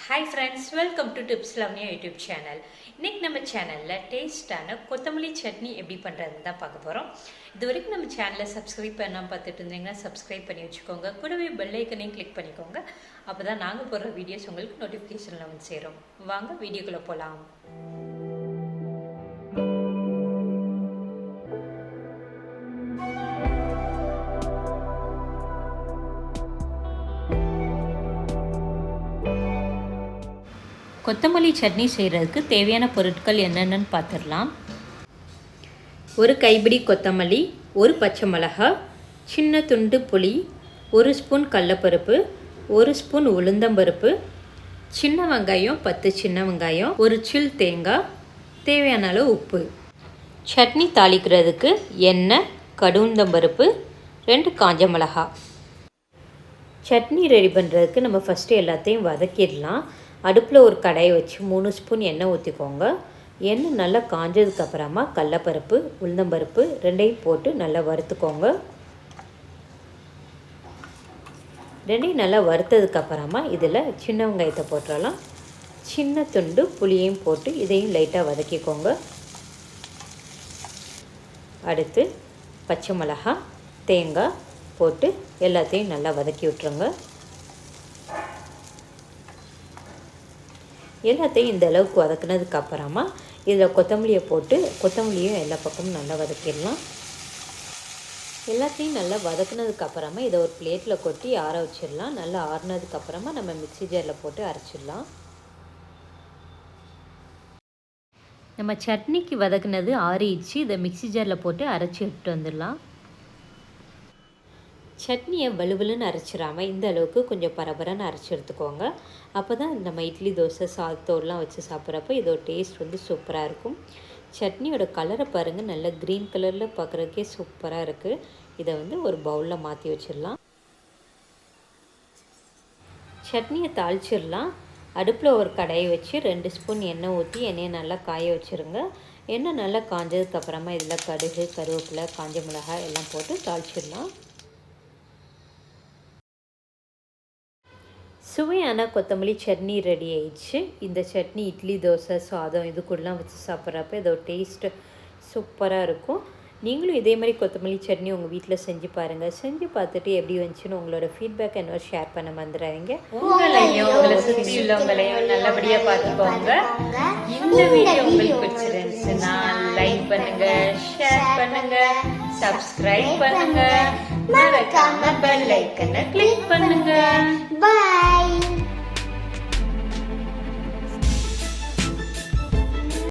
Hi friends, welcome to TipsLavanya YouTube channel. இன்னைக்கு நம்ம சேனல்ல டேஸ்டான கொத்தமல்லி சட்னி எப்படி பண்றதுன்னு தான் பார்க்க போறோம். இதுவரைக்கும் நம்ம சேனலை சப்ஸ்கிரைப் பண்ணாம பார்த்துட்டு இருந்தீங்கன்னா சப்ஸ்கிரைப் பண்ணி வச்சுக்கோங்க. கூடவே பெல் ஐக்கனையும் கிளிக் பண்ணிக்கோங்க. அப்பதான் நாங்க போடுற வீடியோஸ் உங்களுக்கு நோட்டிஃபிகேஷன்ல வந்து சேரும். வாங்க வீடியோக்குள்ள போலாம். கொத்தமல்லி சட்னி செய்கிறதுக்கு தேவையான பொருட்கள் என்னென்னு பார்த்துடலாம். ஒரு கைப்பிடி கொத்தமல்லி, ஒரு பச்சை மிளகாய், சின்ன துண்டு புளி, ஒரு ஸ்பூன் கடலைப்பருப்பு, ஒரு ஸ்பூன் உளுந்தம்பருப்பு, சின்ன வெங்காயம் 10 சின்ன வெங்காயம், ஒரு சில் தேங்காய், தேவையான அளவு உப்பு. சட்னி தாளிக்கிறதுக்கு எண்ணெய், கடுந்தம்பருப்பு, 2 காஞ்ச மிளகாய். சட்னி ரெடி பண்ணுறதுக்கு நம்ம ஃபஸ்ட்டு எல்லாத்தையும் வதக்கிடலாம். அடுப்பில் ஒரு கடாயை வச்சு 3 ஸ்பூன் எண்ணெய் ஊற்றிக்கோங்க. எண்ணெய் நல்லா காஞ்சதுக்கப்புறமா கடலைப்பருப்பு, உளுந்தம்பருப்பு ரெண்டையும் போட்டு நல்லா வறுத்துக்கோங்க. ரெண்டையும் நல்லா வறுத்ததுக்கப்புறமா இதில் சின்ன வெங்காயத்தை போட்டுடலாம். சின்ன துண்டு புளியையும் போட்டு இதையும் லைட்டாக வதக்கிக்கோங்க. அடுத்து பச்சை மிளகாய், தேங்காய் போட்டு எல்லாத்தையும் நல்லா வதக்கி விட்டுருங்க. எல்லாத்தையும் இந்த அளவுக்கு வதக்குனதுக்கு அப்புறமா இதில் கொத்தமல்லியை போட்டு கொத்தமல்லியும் எல்லா பக்கமும் நல்லா வதக்கிடலாம். எல்லாத்தையும் நல்லா வதக்குனதுக்கு அப்புறமா இதை ஒரு பிளேட்டில் கொட்டி ஆற வச்சிடலாம். நல்லா ஆறுனதுக்கப்புறமா நம்ம மிக்ஸி ஜாரில் போட்டு அரைச்சிடலாம். நம்ம சட்னிக்கு வதக்குனது ஆறிடுச்சு. இதை மிக்ஸி ஜாரில் போட்டு அரைச்சி எடுத்துட்டு வந்துடலாம். சட்னியை வலுவலுன்னு அரைச்சிடாமல் இந்த அளவுக்கு கொஞ்சம் பரபரன்னு அரைச்சி எடுத்துக்கோங்க. அப்போ தான் நம்ம இட்லி, தோசை, சாதத்தோடலாம் வச்சு சாப்பிட்றப்ப இதோட டேஸ்ட் வந்து சூப்பராக இருக்கும். சட்னியோட கலரை பாருங்கள், நல்ல க்ரீன் கலரில் பார்க்குறதுக்கே சூப்பராக இருக்குது. இதை வந்து ஒரு பவுலில் மாற்றி வச்சிடலாம். சட்னியை தாளிச்சிடலாம். அடுப்பில் ஒரு கடாயை வச்சு 2 ஸ்பூன் எண்ணெய் ஊற்றி எண்ணெயை நல்லா காய வச்சுருங்க. எண்ணெய் நல்லா காஞ்சதுக்கப்புறமா இதில் கடுகு, கருவேப்பிலை, காஞ்ச மிளகாய் எல்லாம் போட்டு தாளிச்சிடலாம். சுவையான கொத்தமல்லி சட்னி ரெடி ஆயிடுச்சு. இந்த சட்னி இட்லி, தோசை, சாதம் இது கூடலாம் வச்சு சாப்பிட்றப்ப இதோட டேஸ்ட்டு சூப்பராக இருக்கும். நீங்களும் இதே மாதிரி கொத்தமல்லி சட்னி உங்கள் வீட்டில் செஞ்சு பாருங்கள். செஞ்சு பார்த்துட்டு எப்படி வந்துச்சுன்னு உங்களோட ஃபீட்பேக் என்ன ஷேர் பண்ண மறந்துடாதீங்க. உங்களையும் உங்களை சுற்றி உள்ளவங்களையும் நல்லபடியாக பார்த்துக்கோங்க. இந்த வீடியோ உங்களுக்கு பிடிச்சிருந்துச்சுன்னா லைக் பண்ணுங்க, ஷேர் பண்ணுங்க, சப்ஸ்கிரைப் பண்ணுங்க, மறக்காம பெல் ஐக்கனை கிளிக் பண்ணுங்க. Bye.